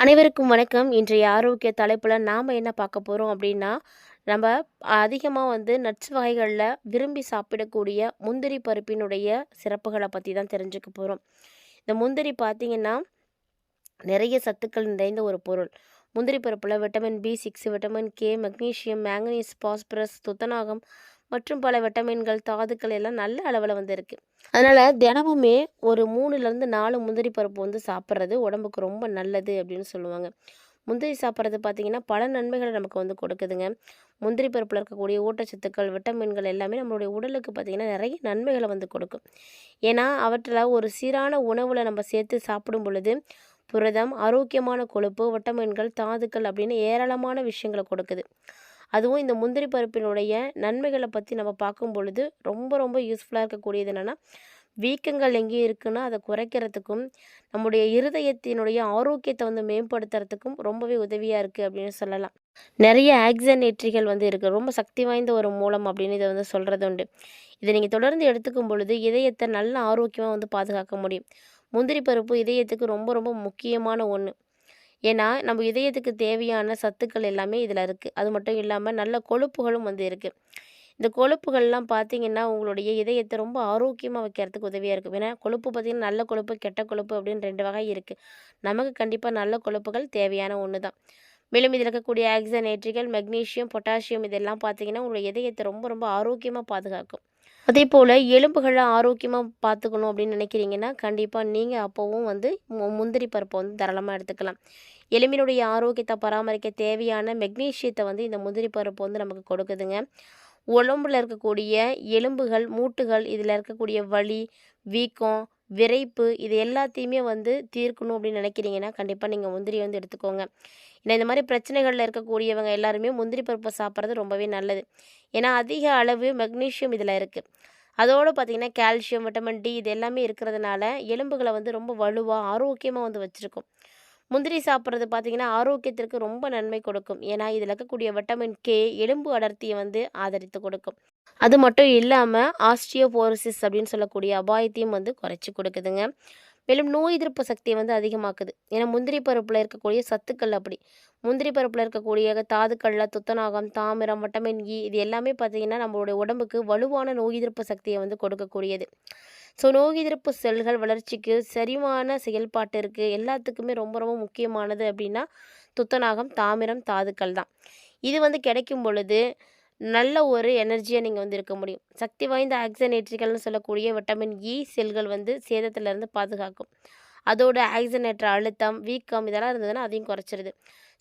அனைவருக்கும் வணக்கம். இன்றைய ஆரோக்கிய தலைப்புல நாம என்ன பார்க்க போறோம் அப்படின்னா, நம்ம அதிகமா நட்ஸ் வகைகள்ல விரும்பி சாப்பிடக்கூடிய முந்திரி பருப்பினுடைய சிறப்புகள பத்தி தான் தெரிஞ்சுக்க போறோம். இந்த முந்திரி பார்த்தீங்கன்னா, நிறைய சத்துக்கள் நிறைந்த ஒரு பொருள். முந்திரி பருப்புல விட்டமின் பி6, vitamin K, magnesium, manganese, phosphorus, துத்தநாகம் மற்றும் பல விட்டமின்கள், தாதுக்கள் எல்லாம் நல்ல அளவுல இருக்கு. அதனால தினமுமே ஒரு 3லேருந்து 4 முந்திரி பருப்பு சாப்பிட்றது உடம்புக்கு ரொம்ப நல்லது அப்படின்னு சொல்லுவாங்க. முந்திரி சாப்பிட்றது பார்த்தீங்கன்னா, பல நன்மைகள நமக்கு கொடுக்குதுங்க. முந்திரி பருப்பில இருக்கக்கூடிய ஊட்டச்சத்துக்கள், விட்டமின்கள் எல்லாமே நம்மளுடைய உடலுக்கு பார்த்தீங்கன்னா, நிறைய நன்மைகள கொடுக்கும். ஏன்னா, அவற்றில ஒரு சீரான உணவுல நம்ம சேர்த்து சாப்பிடும் பொழுது, புரதம், ஆரோக்கியமான கொழுப்பு, விட்டமின்கள், தாதுக்கள் அப்படின்னு ஏராளமான விஷயங்கள கொடுக்குது. அதுவும் இந்த முந்திரி பருப்பினுடைய நன்மைகள பத்தி நம்ம பார்க்கும் பொழுது, ரொம்ப ரொம்ப யூஸ்ஃபுல்லா இருக்கக்கூடியது என்னன்னா, வீக்கங்கள் எங்கேயும் இருக்குன்னா, அத குறைக்கிறதுக்கும், நம்முடைய இருதயத்தினுடைய ஆரோக்கியத்த மேம்படுத்துறதுக்கும் ரொம்பவே உதவியா இருக்கு அப்படின்னு சொல்லலாம். நெறைய ஆக்ஸிஜனேற்றிகள் இருக்கு. ரொம்ப சக்தி வாய்ந்த ஒரு மூலம் அப்படின்னு இத சொல்றது உண்டு. இத நீங்க தொடர்ந்து எடுத்துக்கும் பொழுது, இதயத்த நல்ல ஆரோக்கியமா பாதுகாக்க முடியும். முந்திரி பருப்பு இதயத்துக்கு ரொம்ப ரொம்ப முக்கியமான ஒண்ணு. ஏன்னா, நம்ம இதயத்துக்கு தேவையான சத்துக்கள் எல்லாமே இதில இருக்கு. அது மட்டும் இல்லாம நல்ல கொழுப்புகளும் இருக்கு. இந்த கொழுப்புகள்லாம் பார்த்தீங்கன்னா, உங்களுடைய இதயத்த ரொம்ப ஆரோக்கியமா வைக்கிறதுக்கு உதவியா இருக்கும். ஏன்னா, கொழுப்பு பார்த்தீங்கன்னா, நல்ல கொழுப்பு, கெட்ட கொழுப்பு அப்படின்னு 2 வகை இருக்கு. நமக்கு கண்டிப்பா நல்ல கொழுப்புகள் தேவையான ஒண்ணு தான். மேலும் இதில இருக்கக்கூடிய ஆக்ஸிஜனேற்றிகள், மெக்னீசியம், பொட்டாசியம் இதெல்லாம் பார்த்தீங்கன்னா, உங்களுடைய இதயத்த ரொம்ப ரொம்ப ஆரோக்கியமா பாதுகாக்கும். அதேபோல எலும்புகள ஆரோக்கியமா பார்த்துக்கணும் அப்படின்னு நினைக்கிறீங்கன்னா, கண்டிப்பா நீங்க அப்பவும் முந்திரி பருப்ப தாராளமா எடுத்துக்கலாம். எலும்பினுடைய ஆரோக்கியத்த பராமரிக்க தேவையான மெக்னீசியத்த இந்த முந்திரி பருப்பு நமக்கு கொடுக்குதுங்க. உடம்புல இருக்கக்கூடிய எலும்புகள், மூட்டுகள் இதில இருக்கக்கூடிய வலி, வீக்கம், விரைப்பு இது எல்லாத்தையுமே தீர்க்கணும் அப்படின்னு நினைக்கிறீங்கன்னா, கண்டிப்பா நீங்க முந்திரி எடுத்துக்கோங்க. ஏன்னா இந்த மாரி பிரச்சனைகள்ல இருக்கக்கூடியவங்க எல்லாருமே முந்திரி பருப்ப சாப்பிட்றது ரொம்பவே நல்லது. ஏன்னா அதிக அளவு மெக்னீசியம் இதில இருக்கு. அதோடு பார்த்தீங்கன்னா, கால்சியம், விட்டமின் டி இது எல்லாமே இருக்கிறதுனால எலும்புகள ரொம்ப வலுவா, ஆரோக்கியமா வச்சிருக்கும். முந்திரி சாப்பிட்றது பார்த்தீங்கன்னா, ஆரோக்கியத்திற்கு ரொம்ப நன்மை கொடுக்கும். ஏன்னா, இதில இருக்கக்கூடிய விட்டமின் கே எலும்பு அடர்த்திய ஆதரித்து கொடுக்கும். அது மட்டும் இல்லாம, ஆஸ்டியோபோரோசிஸ் அப்படின்னு சொல்லக்கூடிய அபாயத்தையும் குறைச்சு கொடுக்குதுங்க. மேலும் நோய் எதிர்ப்பு சக்திய அதிகமாக்குது. ஏன்னா, முந்திரி பருப்புல இருக்கக்கூடிய சத்துக்கள் அப்படி. முந்திரி பருப்புல இருக்கக்கூடிய தாதுக்கள்ல துத்தநாகம், தாமிரம், விட்டமின் இ இது எல்லாமே பார்த்தீங்கன்னா, நம்மளுடைய உடம்புக்கு வலுவான நோய் எதிர்ப்பு சக்திய கொடுக்கக்கூடியது. ஸோ, நோய் எதிர்ப்பு செல்கள் வளர்ச்சிக்கு, செரிமான செயல்பாட்டிற்கு எல்லாத்துக்குமே ரொம்ப ரொம்ப முக்கியமானது அப்படின்னா, துத்தநாகம், தாமிரம், தாதுக்கள் தான். இது கிடைக்கும் பொழுது, நல்ல ஒரு எனர்ஜியா நீங்க இருக்க முடியும். சக்தி வாய்ந்த ஆக்ஸிஜனேற்றிகள்னு சொல்லக்கூடிய விட்டமின் இ செல்கள் சேதத்திலிருந்து பாதுகாக்கும். அதோட ஆக்ஸிஜனேற்ற அழுத்தம், வீக்கம் இதெல்லாம் இருந்ததுன்னா அதையும் குறைச்சிருது.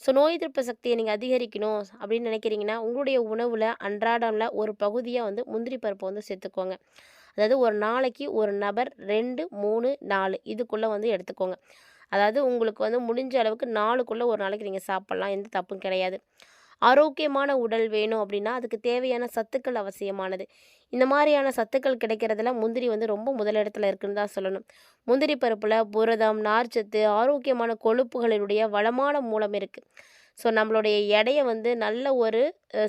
ஸோ, நோய் எதிர்ப்பு சக்திய நீங்க அதிகரிக்கணும் அப்படின்னு நினைக்கிறீங்கன்னா, உங்களுடைய உணவுல அன்றாடம்ல ஒரு பகுதியா முந்திரி பருப்பு சேர்த்துக்கோங்க. அதாவது ஒரு நாளைக்கு ஒரு நபர் 2, 3, 4 இதுக்குள்ள எடுத்துக்கோங்க. அதாவது உங்களுக்கு முடிஞ்ச அளவுக்கு 4க்குள்ள ஒரு நாளைக்கு நீங்க சாப்பிடலாம். எந்த தப்பும் கிடையாது. ஆரோக்கியமான உடல் வேணும் அப்படின்னா, அதுக்கு தேவையான சத்துக்கள் அவசியமானது. இந்த மாரியான சத்துக்கள் கிடைக்கிறதுல முந்திரி ரொம்ப முதலிடத்துல இருக்குன்னு தான் சொல்லணும். முந்திரி பருப்புல புரதம், நார்ச்சத்து, ஆரோக்கியமான கொழுப்புகளினுடைய வளமான மூலம் இருக்கு. ஸோ, நம்மளுடைய எடைய நல்ல ஒரு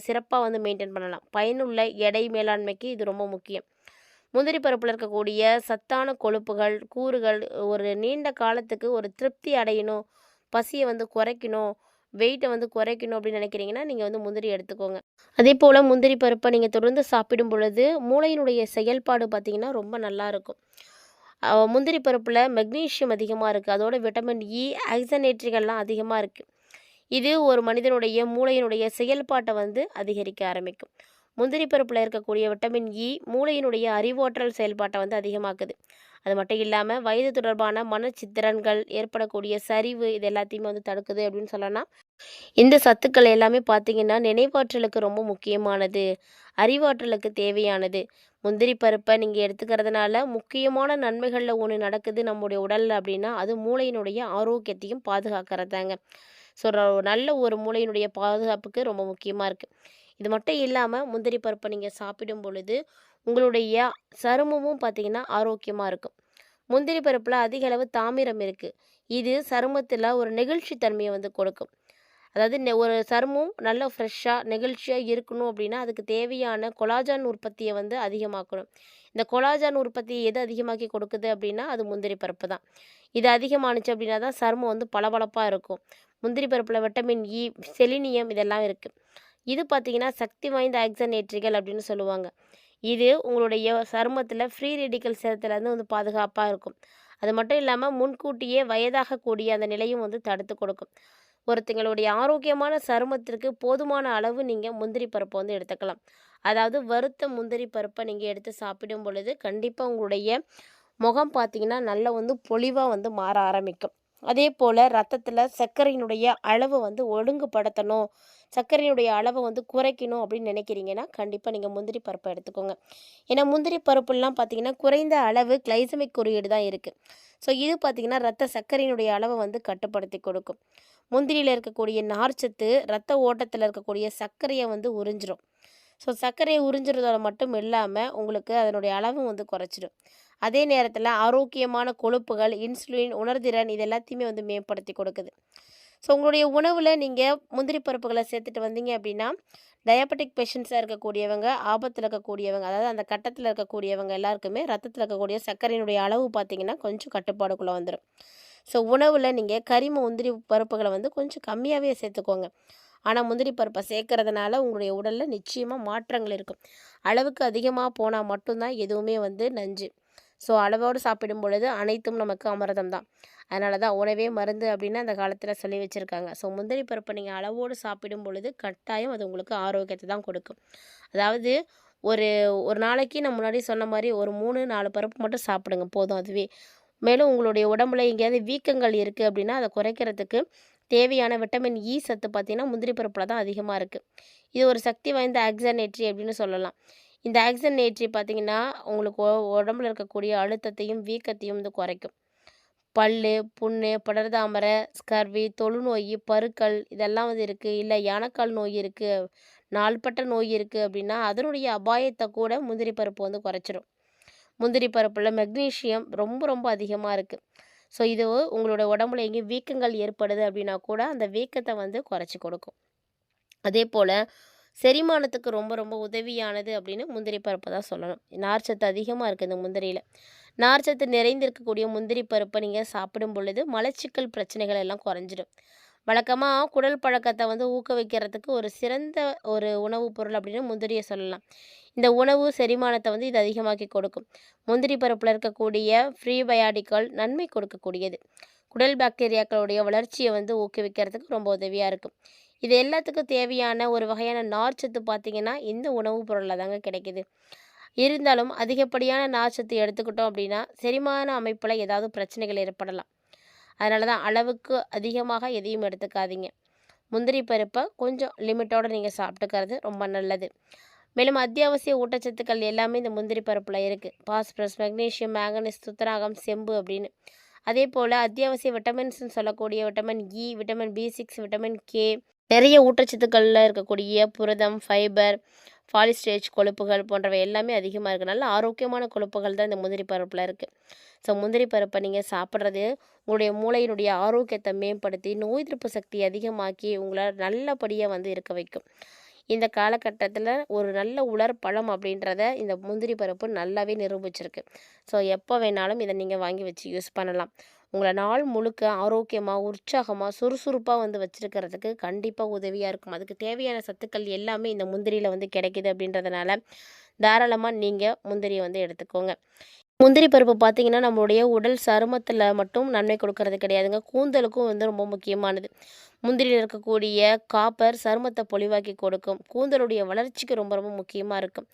சிறப்பா மெயின்டெயின் பண்ணலாம். பயனுள்ள எடை மேலாண்மைக்கு இது ரொம்ப முக்கியம். முந்திரி பருப்புல இருக்கக்கூடிய சத்தான கொழுப்புகள், கூறுகள் ஒரு நீண்ட காலத்துக்கு ஒரு திருப்தி அடையணும், பசிய குறைக்கணும், வெயிட்ட குறைக்கணும் அப்படின்னு நினைக்கிறீங்கன்னா, நீங்க முந்திரி எடுத்துக்கோங்க. அதேபோல முந்திரி பருப்ப நீங்க தொடர்ந்து சாப்பிடும் பொழுது, மூளையினுடைய செயல்பாடு பார்த்தீங்கன்னா, ரொம்ப நல்லாயிருக்கும். முந்திரி பருப்புல மெக்னீசியம் அதிகமா இருக்கு. அதோட விட்டமின் இ, ஆக்ஸிஜனேற்றிகள்லாம் அதிகமா இருக்கு. இது ஒரு மனிதனுடைய மூளையினுடைய செயல்பாட்டை அதிகரிக்க ஆரம்பிக்கும். முந்திரி பருப்பில் இருக்கக்கூடிய விட்டமின் இ மூளையினுடைய அறிவாற்றல் செயல்பாட்டை அதிகமாக்குது. அது மட்டும் இல்லாமல் வயது தொடர்பான மனச்சித்திரன்கள் ஏற்படக்கூடிய சரிவு இது எல்லாத்தையுமே தடுக்குது அப்படின்னு சொல்லலாம். இந்த சத்துக்கள் எல்லாமே பார்த்தீங்கன்னா நினைவாற்றலுக்கு ரொம்ப முக்கியமானது, அறிவாற்றலுக்கு தேவையானது. முந்திரி பருப்பை நீங்கள் எடுத்துக்கிறதுனால முக்கியமான நன்மைகளில் ஒன்று நடக்குது நம்முடைய உடலில் அப்படின்னா அது மூளையினுடைய ஆரோக்கியத்தையும் பாதுகாக்கிறதாங்க. ஸோ, நல்ல ஒரு மூளையினுடைய பாதுகாப்புக்கு ரொம்ப முக்கியமாக இருக்குது. இது மட்டும் இல்லாமல் முந்திரி பருப்பை நீங்கள் சாப்பிடும் பொழுது உங்களுடைய சருமமும் பார்த்திங்கன்னா ஆரோக்கியமாக இருக்கும். முந்திரி பருப்பில் அதிக அளவு தாமிரம் இருக்குது. இது சருமத்தில் ஒரு நெகிழ்ச்சி தன்மையை கொடுக்கும். அதாவது ஒரு சருமம் நல்லா ஃப்ரெஷ்ஷாக நெகிழ்ச்சியாக இருக்கணும் அப்படின்னா அதுக்கு தேவையான கொலாஜன் உற்பத்தியை அதிகமாக்கணும். இந்த கொலாஜன் உற்பத்தி எது அதிகமாக்கி கொடுக்குது அப்படின்னா, அது முந்திரி பருப்பு தான். இது அதிகமானுச்சு அப்படின்னா தான் சருமம் வந்து பளபளப்பா இருக்கும். முந்திரி பருப்பில விட்டமின் இ, செலினியம் இதெல்லாம் இருக்கு. இது பார்த்தீங்கன்னா, சக்தி வாய்ந்த ஆக்ஸிஜனேற்றிகள் அப்படின்னு சொல்லுவாங்க. இது உங்களுடைய சருமத்தில ஃப்ரீ ரேடிக்கல் சேதத்திலேருந்து வந்து பாதுகாப்பா இருக்கும். அது மட்டும் இல்லாம முன்கூட்டியே வயதாகக்கூடிய அந்த நிலையும் வந்து தடுத்து கொடுக்கும். ஒருத்தங்களுடைய ஆரோக்கியமான சருமத்திற்கு போதுமான அளவு நீங்க முந்திரி பருப்ப வந்து எடுத்துக்கலாம். அதாவது வறுத்த முந்திரி பருப்ப நீங்க எடுத்து சாப்பிடும் பொழுது, கண்டிப்பா உங்களுடைய முகம் பார்த்தீங்கன்னா, நல்லா வந்து பொலிவா வந்து மாற ஆரம்பிக்கும். அதேபோல ரத்தத்தில சர்க்கரையினுடைய அளவு வந்து ஒழுங்குபடுத்தணும், சர்க்கரையினுடைய அளவ வந்து குறைக்கணும் அப்படின்னு நினைக்கிறீங்கன்னா, கண்டிப்பா நீங்க முந்திரி பருப்ப எடுத்துக்கோங்க. ஏன்னா முந்திரி பருப்புலாம் பார்த்தீங்கன்னா, குறைந்த அளவு கிளைசெமிக் குறியீடு தான் இருக்கு. ஸோ இது பார்த்தீங்கன்னா, ரத்த சர்க்கரையினுடைய அளவ வந்து கட்டுப்படுத்தி கொடுக்கும். முந்திரியில இருக்கக்கூடிய நார்ச்சத்து ரத்த ஓட்டத்தில இருக்கக்கூடிய சர்க்கரைய வந்து உறிஞ்சிரும். ஸோ சர்க்கரைய உறிஞ்சுறதோட மட்டும் இல்லாம, உங்களுக்கு அதனுடைய அளவும் வந்து குறைச்சிடும். அதே நேரத்தில ஆரோக்கியமான கொழுப்புகள், இன்சுலின், உணர்திறன் இது எல்லாத்தையுமே வந்து மேம்படுத்தி கொடுக்குது. ஸோ உங்களுடைய உணவுல நீங்க முந்திரி பருப்புகள சேர்த்துட்டு வந்தீங்க அப்படின்னா, டயாபெட்டிக் பேஷண்ட்ஸா இருக்கக்கூடியவங்க, ஆபத்தில இருக்கக்கூடியவங்க, அதாவது அந்த கட்டத்தில இருக்கக்கூடியவங்க எல்லாருக்குமே ரத்தத்தில இருக்கக்கூடிய சர்க்கரையினுடைய அளவு பார்த்தீங்கன்னா, கொஞ்சம் கட்டுப்பாடுக்குள்ள வந்துரும். ஸோ உணவுல நீங்க முந்திரி பருப்புகள வந்து கொஞ்சம் கம்மியாவே சேர்த்துக்கோங்க. ஆனா முந்திரி பருப்ப சேர்க்கறதுனால உங்களுடைய உடல்ல நிச்சயமா மாற்றங்கள் இருக்கும். அளவுக்கு அதிகமா போனா மட்டும் தான் எதுவுமே வந்து நஞ்சு. ஸோ அளவோடு சாப்பிடும் பொழுது அனைத்தும் நமக்கு அமிர்தம் தான். அதனால தான் உணவே மருந்து அப்படின்னு அந்த காலத்துல சொல்லி வச்சிருக்காங்க. ஸோ முந்திரி பருப்ப நீங்க அளவோடு சாப்பிடும் பொழுது கட்டாயம் அது உங்களுக்கு ஆரோக்கியத்த தான் கொடுக்கும். அதாவது ஒரு ஒரு நாளைக்கு நான் முன்னாடி சொன்ன மாரி ஒரு 3, 4 பருப்பு மட்டும் சாப்பிடுங்க போதும் அதுவே. மேலும் உங்களுடைய உடம்புல எங்கேயாவது வீக்கங்கள் இருக்குது அப்படின்னா, அதை குறைக்கிறதுக்கு தேவையான விட்டமின் இ சத்து பார்த்தீங்கன்னா, முந்திரி பருப்பில தான் அதிகமா இருக்கு. இது ஒரு சக்தி வாய்ந்த ஆக்ஸிஜனேற்றி அப்படின்னு சொல்லலாம். இந்த ஆக்ஸிஜனேற்றி பார்த்தீங்கன்னா, உங்களுக்கு உடம்புல இருக்கக்கூடிய அழுத்தத்தையும், வீக்கத்தையும் வந்து குறைக்கும். பல்லு, புண்ணு, படர்தாமரை, ஸ்கர்வி, தொழுநோய், பருக்கள் இதெல்லாம் வந்து இருக்கு. இல்ல யானைக்கால் நோய் இருக்கு, நாள்பட்ட நோய் இருக்கு அப்படின்னா, அதனுடைய அபாயத்த கூட முந்திரி பருப்பு வந்து குறைச்சிரும். முந்திரி பருப்புல மெக்னீசியம் ரொம்ப ரொம்ப அதிகமா இருக்கு. ஸோ இது உங்களோட உடம்புல எங்கேயும் வீக்கங்கள் ஏற்படுது அப்படின்னா கூட, அந்த வீக்கத்த வந்து குறைச்சி கொடுக்கும். அதேபோல செரிமானத்துக்கு ரொம்ப ரொம்ப உதவியானது அப்படின்னு முந்திரி பருப்பை தான் சொல்லணும். நார்ச்சத்து அதிகமாக இருக்குது இந்த முந்திரியில். நார்ச்சத்து நிறைந்திருக்கக்கூடிய முந்திரி பருப்பை நீங்கள் சாப்பிடும் பொழுது மலச்சிக்கல் பிரச்சனைகள் எல்லாம் குறைஞ்சிடும். வழக்கமாக குடல் பழக்கத்தை வந்து ஊக்குவிக்கிறதுக்கு ஒரு சிறந்த ஒரு உணவுப் பொருள் அப்படின்னு முந்திரியை சொல்லலாம். இந்த உணவு செரிமானத்தை வந்து இது அதிகமாக்கி கொடுக்கும். முந்திரி பருப்பில் இருக்கக்கூடிய ஃப்ரீபயாட்டிக்கள் நன்மை கொடுக்கக்கூடியது. குடல் பாக்டீரியாக்களுடைய வளர்ச்சியை வந்து ஊக்குவிக்கிறதுக்கு ரொம்ப உதவியாக இருக்கும். இது எல்லாத்துக்கும் தேவையான ஒரு வகையான நார்ச்சத்து பார்த்திங்கன்னா, இந்த உணவுப் பொருளில் தாங்க கிடைக்குது. இருந்தாலும் அதிகப்படியான நார்ச்சத்து எடுத்துக்கிட்டோம் அப்படின்னா, செரிமான அமைப்பில் ஏதாவது பிரச்சனைகள் ஏற்படலாம். அதனால தான் அளவுக்கு அதிகமாக எதையும் எடுத்துக்காதீங்க. முந்திரி பருப்பை கொஞ்சம் லிமிட்டோடு நீங்கள் சாப்பிட்டுக்கிறது ரொம்ப நல்லது. மேலும் அத்தியாவசிய ஊட்டச்சத்துக்கள் எல்லாமே இந்த முந்திரி பருப்பில் இருக்குது. பாஸ்பரஸ், மெக்னீசியம், மேங்கனீஸ், துத்தநாகம், செம்பு அப்படின்னு. அதே போல் அத்தியாவசிய விட்டமின்ஸ்னு சொல்லக்கூடிய விட்டமின் இ, விட்டமின் பி6, விட்டமின் கே, நிறைய ஊட்டச்சத்துக்களில் இருக்கக்கூடிய புரதம், ஃபைபர், பாலிஸ்டேஜ் கொழுப்புகள் போன்றவை எல்லாமே அதிகமாக இருக்குது. நல்ல ஆரோக்கியமான கொழுப்புகள் தான் இந்த முந்திரி பருப்பில் இருக்குது. ஸோ முந்திரி பருப்பை நீங்கள் சாப்பிட்றது உங்களுடைய மூளையினுடைய ஆரோக்கியத்தை மேம்படுத்தி, நோய் எதிர்ப்பு சக்தி அதிகமாக்கி உங்களை நல்லபடியாக வந்து இருக்க வைக்கும். இந்த காலகட்டத்தில் ஒரு நல்ல உலர்பழம் அப்படின்றத இந்த முந்திரி பருப்பு நல்லாவே நிரூபிச்சிருக்கு. ஸோ எப்போ வேணாலும் இதை நீங்கள் வாங்கி வச்சு யூஸ் பண்ணலாம். உங்களை நாள் முழுக்க ஆரோக்கியமாக, உற்சாகமாக, சுறுசுறுப்பாக வந்து வச்சுருக்கிறதுக்கு கண்டிப்பாக உதவியாக இருக்கும். அதுக்கு தேவையான சத்துக்கள் எல்லாமே இந்த முந்திரியில் வந்து கிடைக்கிது அப்படின்றதுனால தாராளமாக நீங்கள் முந்திரியை வந்து எடுத்துக்கோங்க. முந்திரி பருப்பு பார்த்தீங்கன்னா, நம்மளுடைய உடல் சருமத்தில் மட்டும் நன்மை கொடுக்கறது கிடையாதுங்க. கூந்தலுக்கும் வந்து ரொம்ப முக்கியமானது. முந்திரியில் இருக்கக்கூடிய காப்பர் சருமத்தை பொலிவாக்கி கொடுக்கும். கூந்தலுடைய வளர்ச்சிக்கு ரொம்ப ரொம்ப முக்கியமாக இருக்கும்.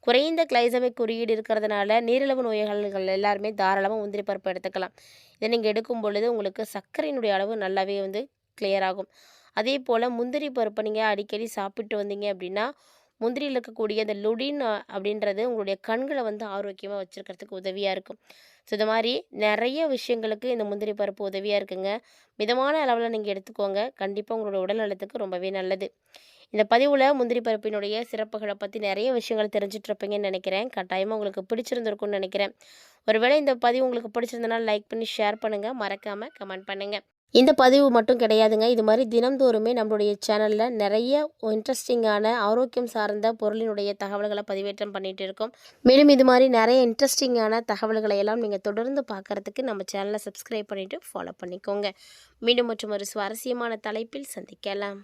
குறைந்த கிளைசமிக் குறியீடு இருக்கிறதுனால நீரிழிவு நோய்கள் எல்லாருமே தாராளமாக முந்திரி பருப்பு எடுத்துக்கலாம். இதை நீங்கள் எடுக்கும் பொழுது உங்களுக்கு சர்க்கரையினுடைய அளவு நல்லாவே வந்து கிளியர் ஆகும். அதே போல் முந்திரி பருப்பை நீங்கள் அடிக்கடி சாப்பிட்டு வந்தீங்க அப்படின்னா, முந்திரியில் இருக்கக்கூடிய அந்த லுடின் அப்படின்றது உங்களுடைய கண்களை வந்து ஆரோக்கியமாக வச்சுருக்கிறதுக்கு உதவியாக இருக்கும். ஸோ இது மாதிரி நிறைய விஷயங்களுக்கு இந்த முந்திரி பருப்பு உதவியாக இருக்குங்க. மிதமான அளவில் நீங்கள் எடுத்துக்கோங்க. கண்டிப்பாக உங்களோட உடல் நலத்துக்கு ரொம்பவே நல்லது. இந்த பதிவில் முந்திரி பருப்பினுடைய சிறப்புகளை பற்றி நிறைய விஷயங்கள் தெரிஞ்சிட்ருப்பீங்கன்னு நினைக்கிறேன். கட்டாயமாக உங்களுக்கு பிடிச்சிருந்துருக்குன்னு நினைக்கிறேன். ஒருவேளை இந்த பதிவு உங்களுக்கு பிடிச்சிருந்தனால லைக் பண்ணி ஷேர் பண்ணுங்கள். மறக்காமல் கமெண்ட் பண்ணுங்கள். இந்த பதிவு மட்டும் கிடையாதுங்க. இது மாதிரி தினம்தோறுமே நம்மளுடைய சேனலில் நிறைய இன்ட்ரெஸ்டிங்கான ஆரோக்கியம் சார்ந்த பொருளினுடைய தகவல்களை பதிவேற்றம் பண்ணிகிட்டு இருக்கோம். மேலும் இது மாதிரி நிறைய இன்ட்ரெஸ்டிங்கான தகவல்களை எல்லாம் நீங்கள் தொடர்ந்து பார்க்குறதுக்கு நம்ம சேனலை சப்ஸ்கிரைப் பண்ணிவிட்டு ஃபாலோ பண்ணிக்கோங்க. மீண்டும் மற்றும் ஒரு சுவாரஸ்யமான தலைப்பில் சந்திக்கலாம்.